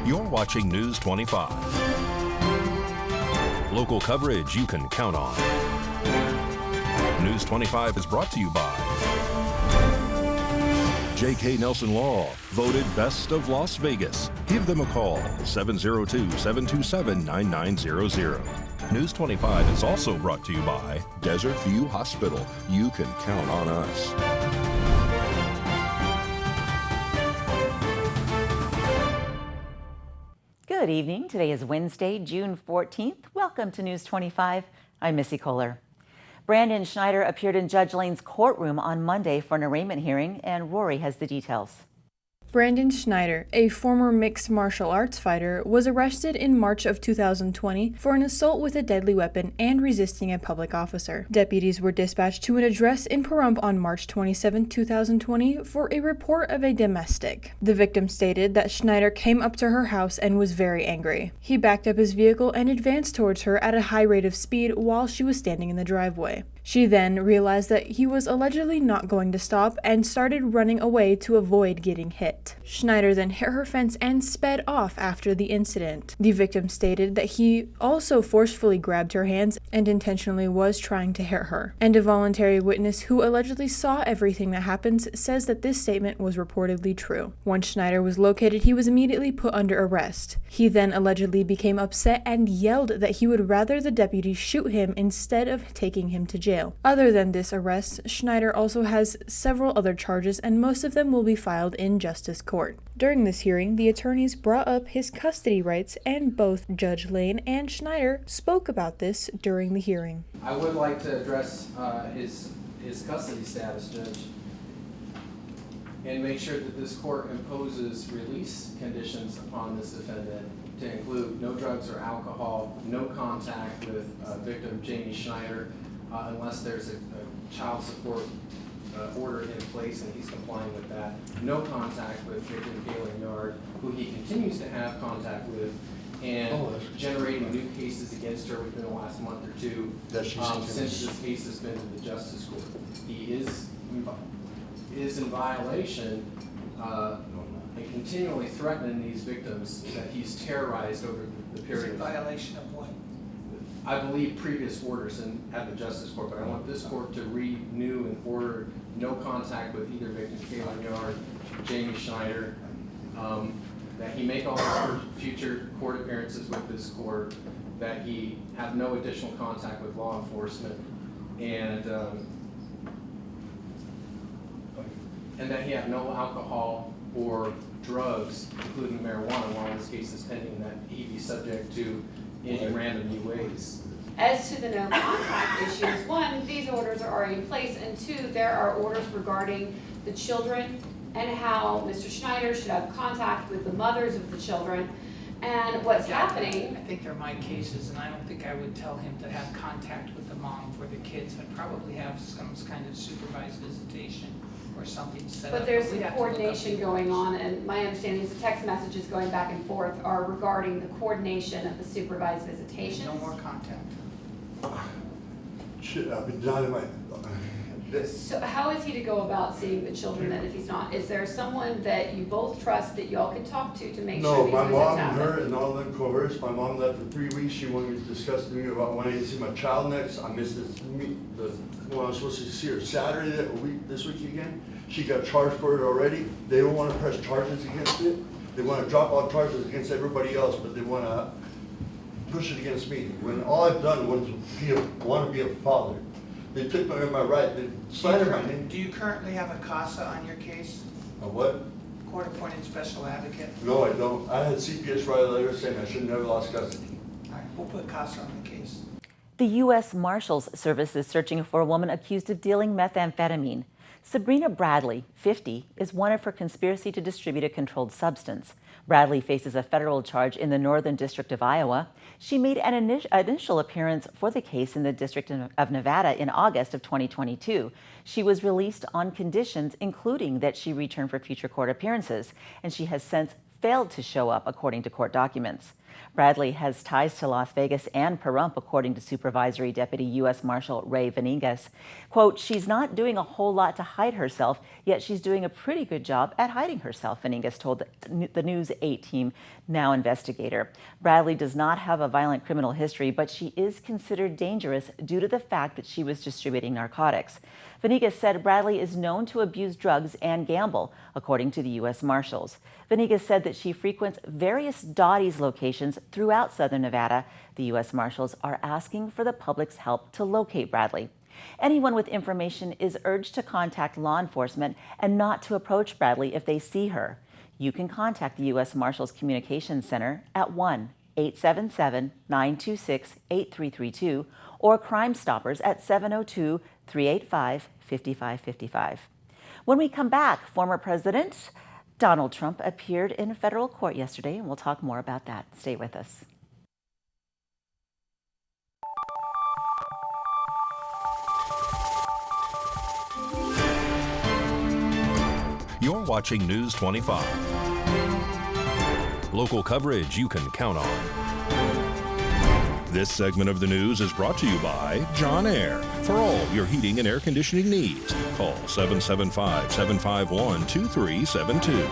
You're watching News 25. Local coverage you can count on. News 25 is brought to you by J.K. Nelson Law, voted Best of Las Vegas. Give them a call, 702-727-9900. News 25 is also brought to you by Desert View Hospital. You can count on us. Good evening. Today is Wednesday, June 14th. Welcome to News 25. I'm Missy Kohler. Brandon Schneider appeared in Judge Lane's courtroom on Monday for an arraignment hearing, and Rory has the details. Brandon Schneider, a former mixed martial arts fighter, was arrested in March of 2020 for an assault with a deadly weapon and resisting a public officer. Deputies were dispatched to an address in Pahrump on March 27, 2020 for a report of a domestic. The victim stated that Schneider came up to her house and was very angry. He backed up his vehicle and advanced towards her at a high rate of speed while she was standing in the driveway. She then realized that he was allegedly not going to stop and started running away to avoid getting hit. Schneider then hit her fence and sped off after the incident. The victim stated that he also forcefully grabbed her hands and intentionally was trying to hit her. And a voluntary witness who allegedly saw everything that happened says that this statement was reportedly true. Once Schneider was located, he was immediately put under arrest. He then allegedly became upset and yelled that he would rather the deputies shoot him instead of taking him to jail. Other than this arrest, Schneider also has several other charges, and most of them will be filed in Justice Court. During this hearing, the attorneys brought up his custody rights, and both Judge Lane and Schneider spoke about this during the hearing. I would like to address his custody status, Judge, and make sure that this court imposes release conditions upon this defendant to include no drugs or alcohol, no contact with victim Jamie Schneider, unless there's a child support order in place and he's complying with that. No contact with victim Galen Yard, who he continues to have contact with, and generating new cases against her within the last month or two since this case has been in the Justice Court. He is in violation and continually threatening these victims that he's terrorized over the period. Is it violation of what? I believe previous orders at the Justice Court, but I want this court to renew and order no contact with either victim Galen Yard, Jamie Schneider, that he make all his future court appearances with this court, that he have no additional contact with law enforcement, and that he have no alcohol or drugs, including marijuana, while this case is pending, that he be subject to any random new ways. As to the no contact issues, one, these orders are already in place, and two, there are orders regarding the children and how Mr. Schneider should have contact with the mothers of the children and what's happening. I think they're my cases, and I don't think I would tell him to have contact with the mom for the kids. I'd probably have some kind of supervised visitation or something set up. But there's some coordination going on, and my understanding is the text messages going back and forth are regarding the coordination of the supervised visitations. No more contact. Shit, I've been down in my... So how is he to go about seeing the children then if he's not? Is there someone that you both trust that y'all can talk to make sure these No, my visits mom happen? and her and all them coerced. My mom left for 3 weeks. She wanted to discuss with me about when I need to see my child next. I missed when I was supposed to see her Saturday this week again. She got charged for it already. They don't want to press charges against it. They want to drop all charges against everybody else, but they want to push it against me. When all I've done was want to be a father. They took my right. They slandered my name. Do you currently have a CASA on your case? A what? Court-appointed special advocate? No, I don't. I had CPS write a letter saying I should never lost custody. All right, we'll put CASA on the case. The U.S. Marshals Service is searching for a woman accused of dealing methamphetamine. Sabrina Bradley, 50, is wanted for conspiracy to distribute a controlled substance. Bradley faces a federal charge in the Northern District of Iowa. She made an initial appearance for the case in the District of Nevada in August of 2022. She was released on conditions, including that she return for future court appearances, and she has since failed to show up, according to court documents. Bradley has ties to Las Vegas and Pahrump, according to Supervisory Deputy U.S. Marshal Ray Venegas. Quote, "She's not doing a whole lot to hide herself, yet she's doing a pretty good job at hiding herself," Venegas told the News 8 team, now investigator. Bradley does not have a violent criminal history, but she is considered dangerous due to the fact that she was distributing narcotics. Venegas said Bradley is known to abuse drugs and gamble, according to the U.S. Marshals. Venegas said that she frequents various Dottie's locations throughout southern Nevada. The U.S. Marshals are asking for the public's help to locate Bradley. Anyone with information is urged to contact law enforcement and not to approach Bradley if they see her. You can contact the U.S. Marshals Communications Center at 1-877-926-8332 or Crime Stoppers at 702-385-5555. When we come back, former President Donald Trump appeared in federal court yesterday, and we'll talk more about that. Stay with us. You're watching News 25. Local coverage you can count on. This segment of the news is brought to you by John Air. For all your heating and air conditioning needs, call 775-751-2372.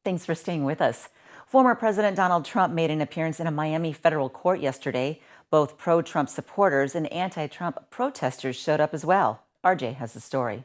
Thanks for staying with us. Former President Donald Trump made an appearance in a Miami federal court yesterday. Both pro-Trump supporters and anti-Trump protesters showed up as well. RJ has the story.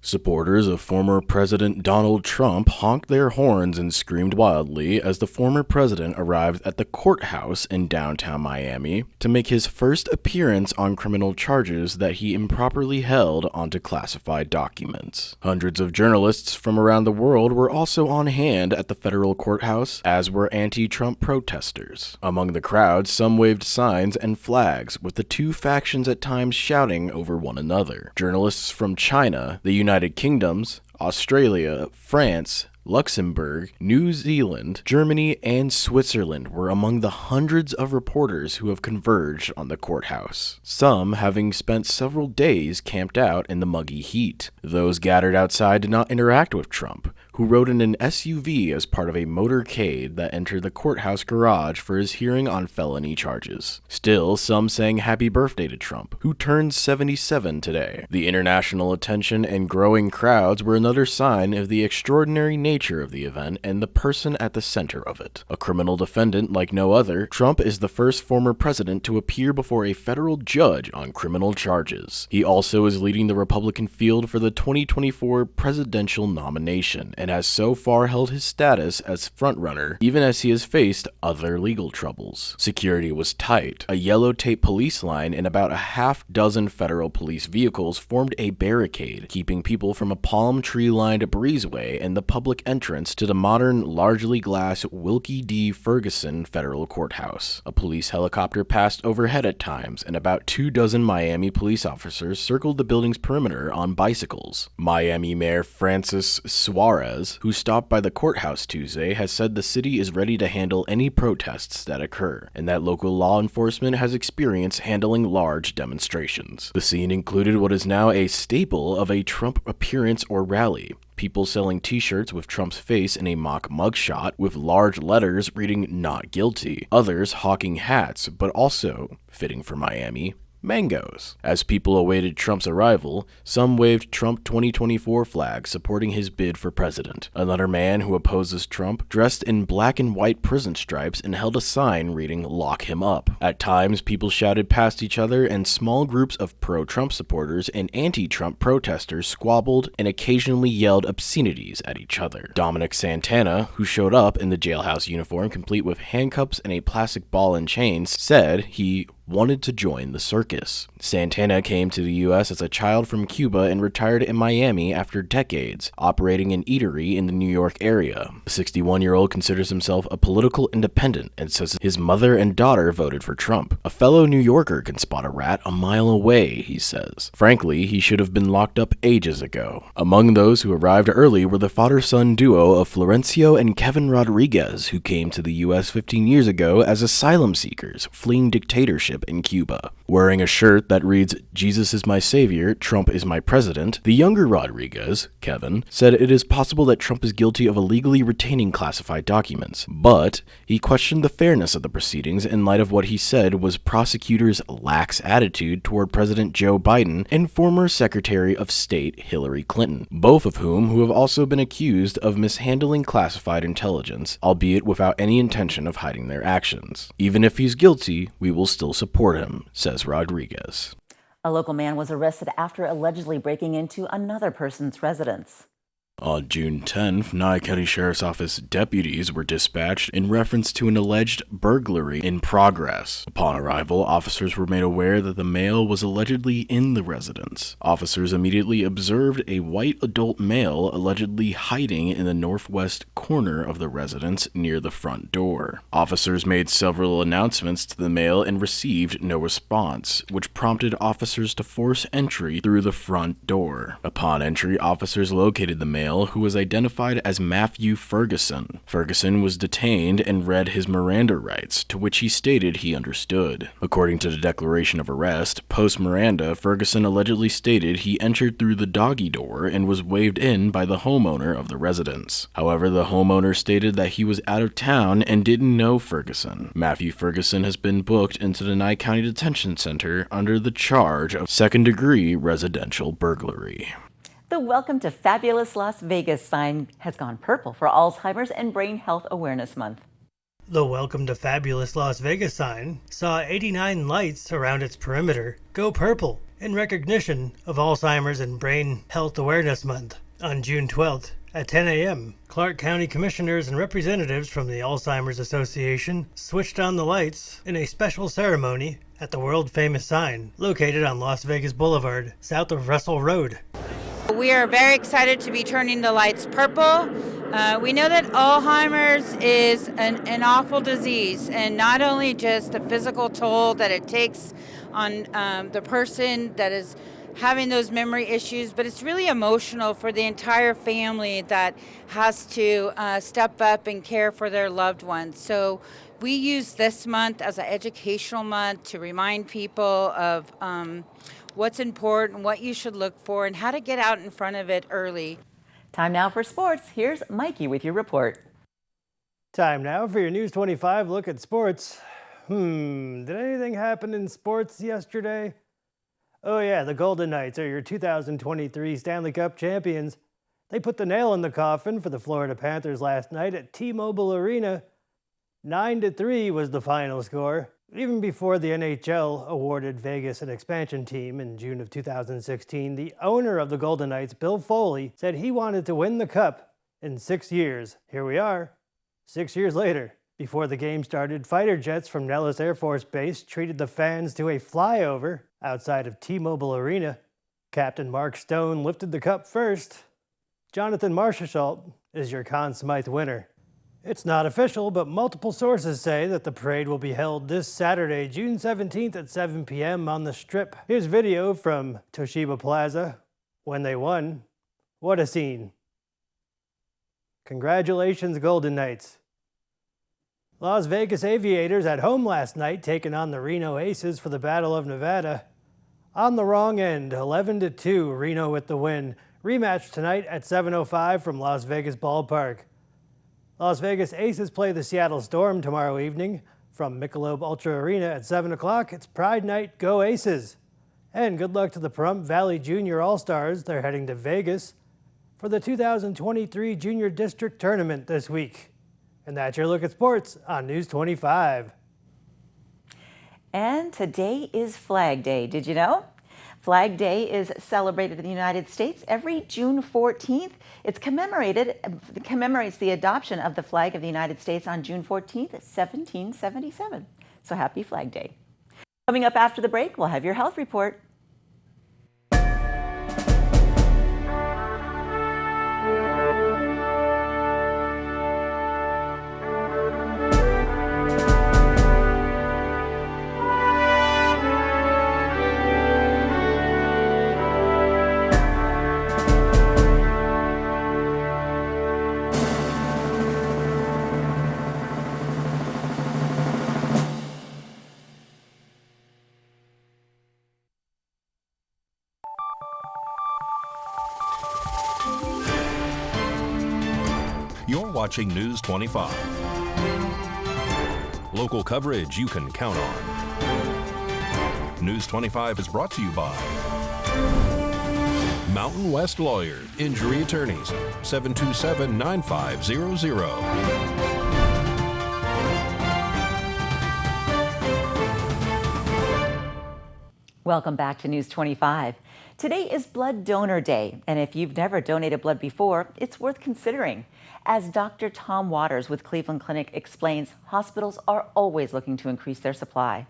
Supporters of former President Donald Trump honked their horns and screamed wildly as the former president arrived at the courthouse in downtown Miami to make his first appearance on criminal charges that he improperly held onto classified documents. Hundreds of journalists from around the world were also on hand at the federal courthouse, as were anti-Trump protesters. Among the crowd, some waved signs and flags, with the two factions at times shouting over one another. Journalists from China, the United Kingdoms, Australia, France, Luxembourg, New Zealand, Germany, and Switzerland were among the hundreds of reporters who have converged on the courthouse, some having spent several days camped out in the muggy heat. Those gathered outside did not interact with Trump, who rode in an SUV as part of a motorcade that entered the courthouse garage for his hearing on felony charges. Still, some sang happy birthday to Trump, who turned 77 today. The international attention and growing crowds were another sign of the extraordinary nature of the event and the person at the center of it. A criminal defendant like no other, Trump is the first former president to appear before a federal judge on criminal charges. He also is leading the Republican field for the 2024 presidential nomination, and has so far held his status as frontrunner, even as he has faced other legal troubles. Security was tight. A yellow tape police line and about a half-dozen federal police vehicles formed a barricade, keeping people from a palm tree-lined breezeway and the public entrance to the modern, largely glass Wilkie D. Ferguson Federal Courthouse. A police helicopter passed overhead at times, and about 24 Miami police officers circled the building's perimeter on bicycles. Miami Mayor Francis Suarez, who stopped by the courthouse Tuesday, has said the city is ready to handle any protests that occur, and that local law enforcement has experience handling large demonstrations. The scene included what is now a staple of a Trump appearance or rally: people selling t-shirts with Trump's face in a mock mugshot with large letters reading "Not Guilty." Others hawking hats, but also, fitting for Miami, mangoes. As people awaited Trump's arrival, some waved Trump 2024 flags supporting his bid for president. Another man who opposes Trump dressed in black and white prison stripes and held a sign reading "Lock him up." At times, people shouted past each other, and small groups of pro-Trump supporters and anti-Trump protesters squabbled and occasionally yelled obscenities at each other. Dominic Santana, who showed up in the jailhouse uniform complete with handcuffs and a plastic ball and chains, said he wanted to join the circus. Santana came to the U.S. as a child from Cuba and retired in Miami after decades, operating an eatery in the New York area. The 61-year-old considers himself a political independent and says his mother and daughter voted for Trump. A fellow New Yorker can spot a rat a mile away, he says. Frankly, he should have been locked up ages ago. Among those who arrived early were the father-son duo of Florencio and Kevin Rodriguez, who came to the U.S. 15 years ago as asylum seekers fleeing dictatorship dictatorship in Cuba. Wearing a shirt that reads, "Jesus is my savior, Trump is my president," the younger Rodriguez, Kevin, said it is possible that Trump is guilty of illegally retaining classified documents, but he questioned the fairness of the proceedings in light of what he said was prosecutors' lax attitude toward President Joe Biden and former Secretary of State Hillary Clinton, both of whom have also been accused of mishandling classified intelligence, albeit without any intention of hiding their actions. Even if he's guilty, we will still support him, says Rodriguez. A local man was arrested after allegedly breaking into another person's residence. On June 10th, Nye County Sheriff's Office deputies were dispatched in reference to an alleged burglary in progress. Upon arrival, officers were made aware that the male was allegedly in the residence. Officers immediately observed a white adult male allegedly hiding in the northwest corner of the residence near the front door. Officers made several announcements to the male and received no response, which prompted officers to force entry through the front door. Upon entry, officers located the male, who was identified as Matthew Ferguson. Ferguson was detained and read his Miranda rights, to which he stated he understood. According to the declaration of arrest, post-Miranda, Ferguson allegedly stated he entered through the doggy door and was waved in by the homeowner of the residence. However, the homeowner stated that he was out of town and didn't know Ferguson. Matthew Ferguson has been booked into the Nye County Detention Center under the charge of second-degree residential burglary. The Welcome to Fabulous Las Vegas sign has gone purple for Alzheimer's and Brain Health Awareness Month. The Welcome to Fabulous Las Vegas sign saw 89 lights around its perimeter go purple in recognition of Alzheimer's and Brain Health Awareness Month. On June 12th at 10 a.m., Clark County commissioners and representatives from the Alzheimer's Association switched on the lights in a special ceremony at the world-famous sign located on Las Vegas Boulevard, south of Russell Road. We are very excited to be turning the lights purple. We know that Alzheimer's is an awful disease, and not only just the physical toll that it takes on the person that is having those memory issues, but it's really emotional for the entire family that has to step up and care for their loved ones. So we use this month as an educational month to remind people of what's important, what you should look for, and how to get out in front of it early. Time now for sports. Here's Mikey with your report. Time now for your News 25 look at sports. Did anything happen in sports yesterday? Oh yeah, the Golden Knights are your 2023 Stanley Cup champions. They put the nail in the coffin for the Florida Panthers last night at T-Mobile Arena. 9-3 was the final score. Even before the NHL awarded Vegas an expansion team in June of 2016, the owner of the Golden Knights, Bill Foley, said he wanted to win the Cup in 6 years. Here we are, 6 years later. Before the game started, fighter jets from Nellis Air Force Base treated the fans to a flyover outside of T-Mobile Arena. Captain Mark Stone lifted the cup first. Jonathan Marchessault is your Conn Smythe winner. It's not official, but multiple sources say that the parade will be held this Saturday, June 17th at 7 p.m. on the Strip. Here's video from Toshiba Plaza when they won. What a scene. Congratulations, Golden Knights. Las Vegas Aviators at home last night taking on the Reno Aces for the Battle of Nevada. On the wrong end, 11-2, Reno with the win. Rematch tonight at 7:05 from Las Vegas Ballpark. Las Vegas Aces play the Seattle Storm tomorrow evening. From Michelob Ultra Arena at 7 o'clock, it's Pride Night, go Aces. And good luck to the Pahrump Valley Junior All-Stars. They're heading to Vegas for the 2023 Junior District Tournament this week. And that's your look at sports on News 25. And today is Flag Day. Did you know? Flag Day is celebrated in the United States every June 14th. It commemorates the adoption of the flag of the United States on June 14th, 1777. So happy Flag Day. Coming up after the break, we'll have your health report. watching News 25. Local coverage you can count on. News 25 is brought to you by Mountain West Lawyer, Injury Attorneys, 727-9500. Welcome back to News 25. Today is Blood Donor Day, and if you've never donated blood before, it's worth considering. As Dr. Tom Waters with Cleveland Clinic explains, hospitals are always looking to increase their supply.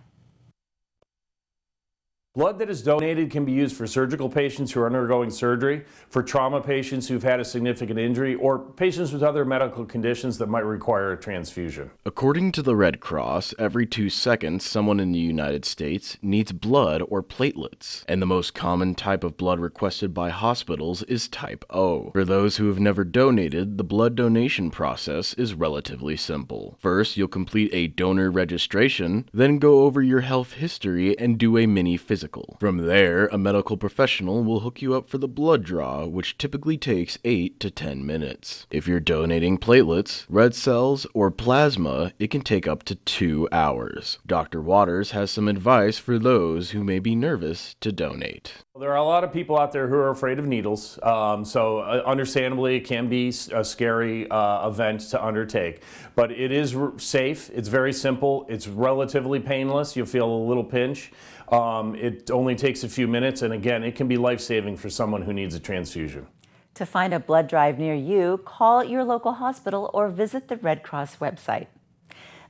Blood that is donated can be used for surgical patients who are undergoing surgery, for trauma patients who've had a significant injury, or patients with other medical conditions that might require a transfusion. According to the Red Cross, every 2 seconds, someone in the United States needs blood or platelets. And the most common type of blood requested by hospitals is type O. For those who have never donated, the blood donation process is relatively simple. First, you'll complete a donor registration, then go over your health history and do a mini physical. From there, a medical professional will hook you up for the blood draw, which typically takes 8 to 10 minutes. If you're donating platelets, red cells, or plasma, it can take up to 2 hours. Dr. Waters has some advice for those who may be nervous to donate. There are a lot of people out there who are afraid of needles, so understandably it can be a scary event to undertake. But it is safe, it's very simple, it's relatively painless, you'll feel a little pinch. It only takes a few minutes, and again, it can be life-saving for someone who needs a transfusion. To find a blood drive near you, call your local hospital or visit the Red Cross website.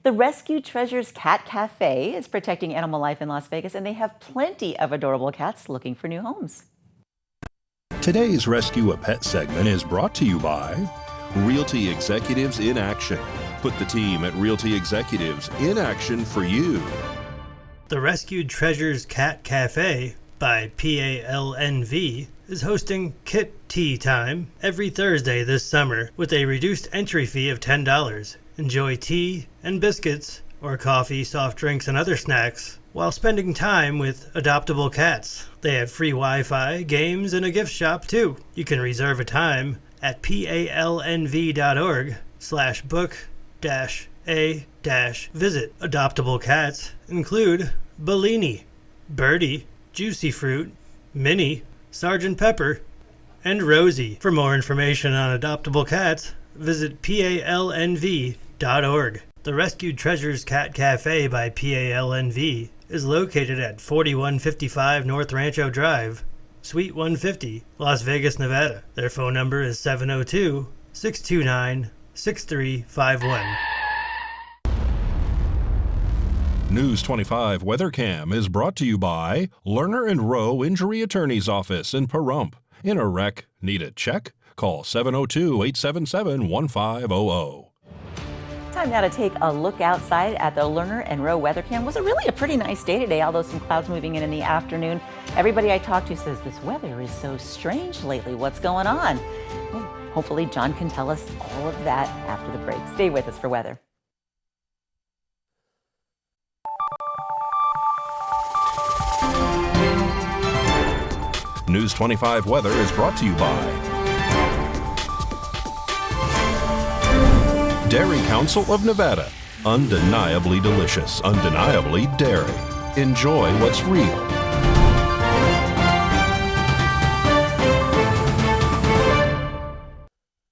The Rescue Treasures Cat Cafe is protecting animal life in Las Vegas, and they have plenty of adorable cats looking for new homes. Today's Rescue a Pet segment is brought to you by Realty Executives in Action. Put the team at Realty Executives in action for you. The Rescued Treasures Cat Cafe by PALNV is hosting Kit Tea Time every Thursday this summer with a reduced entry fee of $10. Enjoy tea and biscuits or coffee, soft drinks, and other snacks while spending time with adoptable cats. They have free Wi-Fi, games, and a gift shop too. You can reserve a time at palnv.org/book-a-visit. Adoptable cats include Bellini, Birdie, Juicy Fruit, Minnie, Sergeant Pepper, and Rosie. For more information on adoptable cats, visit palnv.org. The Rescued Treasures Cat Cafe by PALNV is located at 4155 North Rancho Drive, Suite 150, Las Vegas, Nevada. Their phone number is 702-629-6351. News 25 Weather Cam is brought to you by Lerner and Rowe Injury Attorney's Office in Pahrump. In a wreck, need a check? Call 702-877-1500. Time now to take a look outside at the Lerner and Rowe weather cam. Was really a pretty nice day today, although some clouds moving in the afternoon. Everybody I talked to says this weather is so strange lately. What's going on? Well, hopefully John can tell us all of that after the break. Stay with us for weather. News 25 weather is brought to you by Dairy Council of Nevada. Undeniably delicious, undeniably dairy. Enjoy what's real.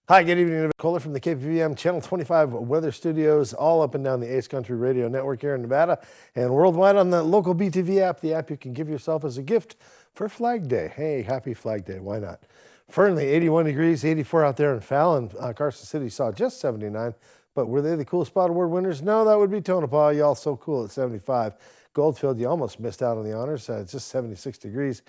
Hi, good evening. Kohler from the KPVM Channel 25 Weather Studios, all up and down the Ace Country Radio Network here in Nevada and worldwide on the local BTV app, the app you can give yourself as a gift for Flag Day. Hey, happy Flag Day. Why not? Fernley, 81 degrees, 84 out there in Fallon. Carson City saw just 79. But were they the Cool Spot Award winners? No, that would be Tonopah. Y'all so cool at 75. Goldfield, you almost missed out on the honors. It's just 76 degrees.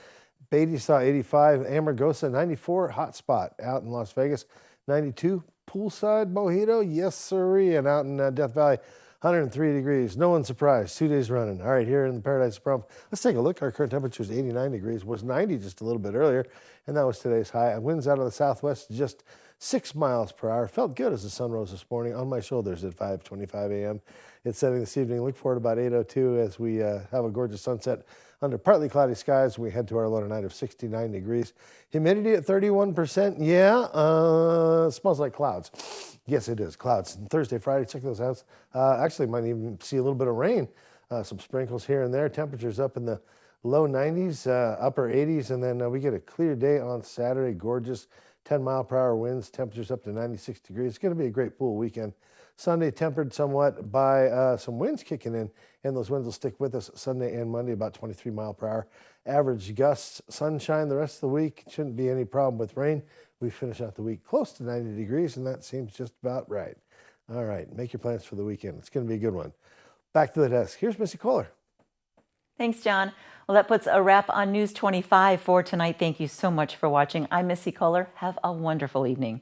Beatty saw 85. Amargosa, 94. Hot spot out in Las Vegas. 92. Poolside Mojito, yes sirree. And out in Death Valley, 103 degrees. No one's surprised. 2 days running. All right, here in the Paradise Pahrump, let's take a look. Our current temperature is 89 degrees. Was 90 just a little bit earlier. And that was today's high. Winds out of the southwest just 6 miles per hour. Felt good as the sun rose this morning on my shoulders at 5:25 a.m. It's setting this evening. Look for it about 8:02 as we have a gorgeous sunset under partly cloudy skies. We head to our low tonight of 69 degrees. Humidity at 31%. Yeah, smells like clouds. Yes, it is. Clouds. Thursday, Friday, check those out. Actually, might even see a little bit of rain. Some sprinkles here and there. Temperatures up in the low 90s, upper 80s, and then we get a clear day on Saturday. Gorgeous 10-mile-per-hour winds. Temperatures up to 96 degrees. It's going to be a great pool weekend. Sunday tempered somewhat by some winds kicking in, and those winds will stick with us Sunday and Monday, about 23 mile per hour. Average gusts, sunshine the rest of the week. Shouldn't be any problem with rain. We finish out the week close to 90 degrees, and that seems just about right. All right, make your plans for the weekend. It's going to be a good one. Back to the desk. Here's Missy Kohler. Thanks, John. Well, that puts a wrap on News 25 for tonight. Thank you so much for watching. I'm Missy Kohler. Have a wonderful evening.